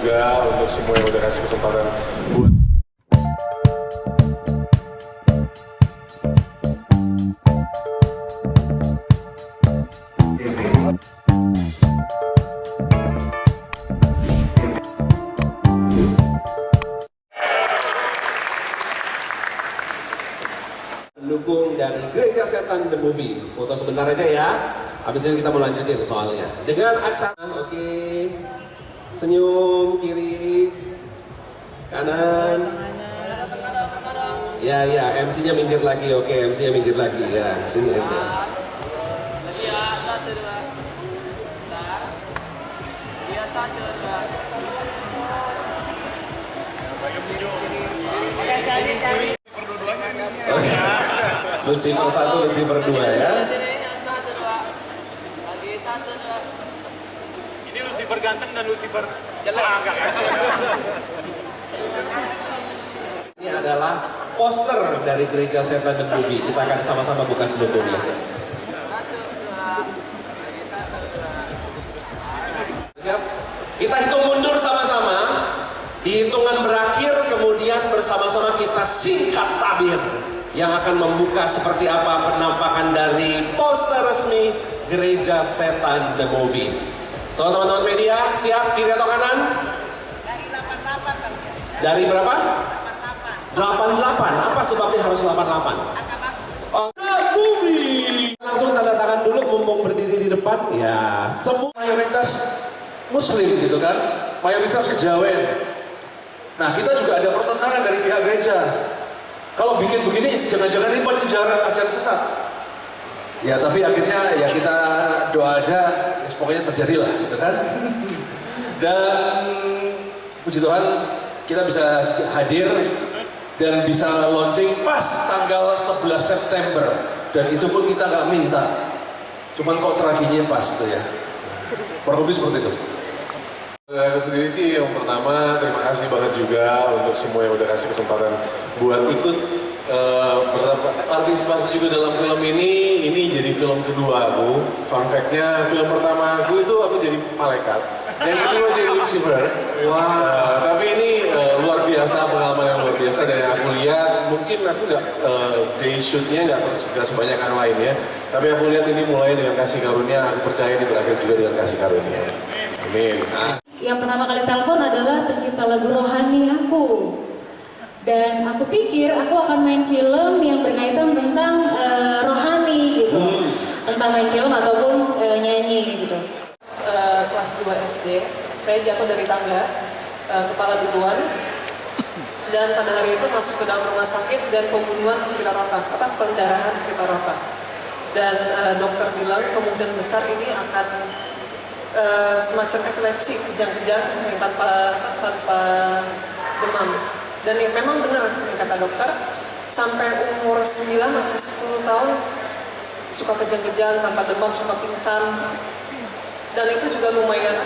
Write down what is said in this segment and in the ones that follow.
juga untuk semua yang udah kasih kesempatan buat pendukung dari Gereja Setan The Movie. Foto sebentar aja ya. Habis ini kita mau lanjutin soalnya. Dengan acara, oke. Senyum kiri, kanan. Ya, MC-nya minggir lagi. Oke, MC-nya minggir lagi ya. Sini aja. Lucifer 1, Lucifer 2 ya. Ini Lucifer ganteng dan Lucifer jelek. Ini adalah poster dari Gereja Setan The Movie. Kita akan sama-sama buka sebelumnya. Siap? Kita hitung mundur sama-sama. Di hitungan berakhir, kemudian bersama-sama kita singkat tabir yang akan membuka seperti apa penampakan dari poster resmi Gereja Setan The Movie. So teman-teman media, siap kiri atau kanan? Dari 88. Dari berapa? 88. 88. Apa sebabnya harus 88? Angka bagus. Oh, movie. Langsung tanda tangan dulu mumpung berdiri di depan. Ya, semua mayoritas muslim gitu kan, mayoritas kejawen. Nah, kita juga ada pertentangan dari pihak gereja. Kalau bikin begini, jangan-jangan ini ajaran sesat. Ya, tapi akhirnya ya kita doa aja, ya, pokoknya terjadilah, gitu kan. Dan puji Tuhan, kita bisa hadir dan bisa launching pas tanggal 11 September. Dan itu pun kita nggak minta. Cuman kok terakhirnya pas tuh ya. Kurang lebih seperti itu. Aku sendiri sih yang pertama terima kasih banget juga untuk semua yang udah kasih kesempatan buat ikut partisipasi juga dalam film ini. Ini jadi film kedua aku. Fun fact-nya film pertama aku itu aku jadi malaikat, yang kedua jadi Lucifer. Tapi ini luar biasa, pengalaman yang luar biasa dan yang aku lihat mungkin aku nggak day shoot-nya nggak sebanyak yang lain ya. Tapi aku lihat ini mulai dengan kasih karunia, aku percaya ini berakhir juga dengan kasih karunia. Amin. Yang pertama kali telepon adalah pencipta lagu rohani aku. Dan aku pikir aku akan main film yang berkaitan tentang rohani gitu. Entah main film ataupun nyanyi gitu. Kelas 2 SD, saya jatuh dari tangga, kepala duluan. Dan pada hari itu masuk ke dalam rumah sakit dan pembunuhan sekitar otak, pendarahan sekitar otak. Dan dokter bilang kemungkinan besar ini akan semacam epilepsi, kejang-kejang yang tanpa demam. Dan ya, memang benar kata dokter, sampai umur 9 atau 10 tahun suka kejang-kejang, tanpa demam, suka pingsan. Dan itu juga lumayan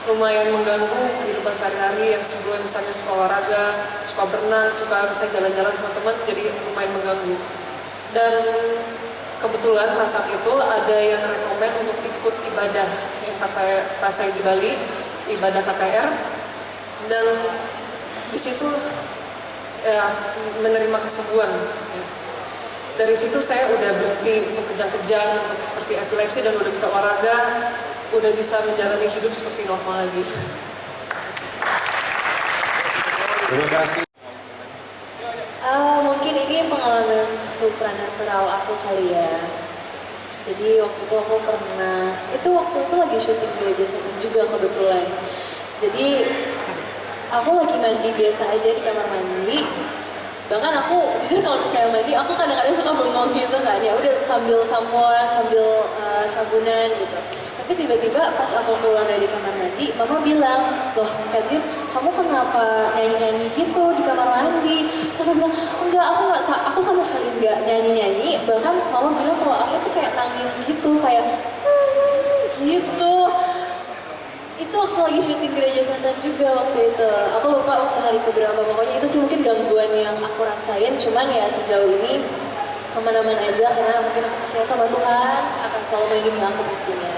lumayan mengganggu kehidupan sehari-hari yang sebelumnya misalnya suka olahraga, suka berenang, suka bisa jalan-jalan sama teman, jadi lumayan mengganggu. Dan kebetulan pas saat itu ada yang rekomend untuk ikut ibadah yang pas saya di Bali, ibadah KKR, dan di situ ya, menerima kesembuhan. Dari situ saya udah berhenti untuk kejang-kejang, untuk seperti epilepsi, dan udah bisa olahraga, udah bisa menjalani hidup seperti normal lagi. terima kasih. Mungkin ini pengalaman supranatural aku kali ya. Jadi waktu itu lagi syuting Gereja Setan juga kebetulan. Jadi aku lagi mandi biasa aja di kamar mandi. Bahkan aku jujur kalau misalnya mandi, aku kadang-kadang suka bengong gitu kan, ya udah sambil sampoan, sambil sabunan gitu. Tapi tiba-tiba pas aku keluar dari kamar mandi, mama bilang, loh Catherine, kamu kenapa nyanyi-nyanyi gitu di kamar mandi? Terus aku bilang, enggak, aku sama sekali enggak nyanyi-nyanyi. Bahkan mama bilang kalau aku tuh kayak nangis gitu, kayak gitu. Itu waktu lagi syuting Gereja Setan juga waktu itu. Aku lupa waktu hari keberapa, pokoknya itu sih mungkin gangguan yang aku rasain. Cuman ya sejauh ini aman-aman aja karena mungkin aku percaya sama Tuhan akan selalu melindungi aku pastinya.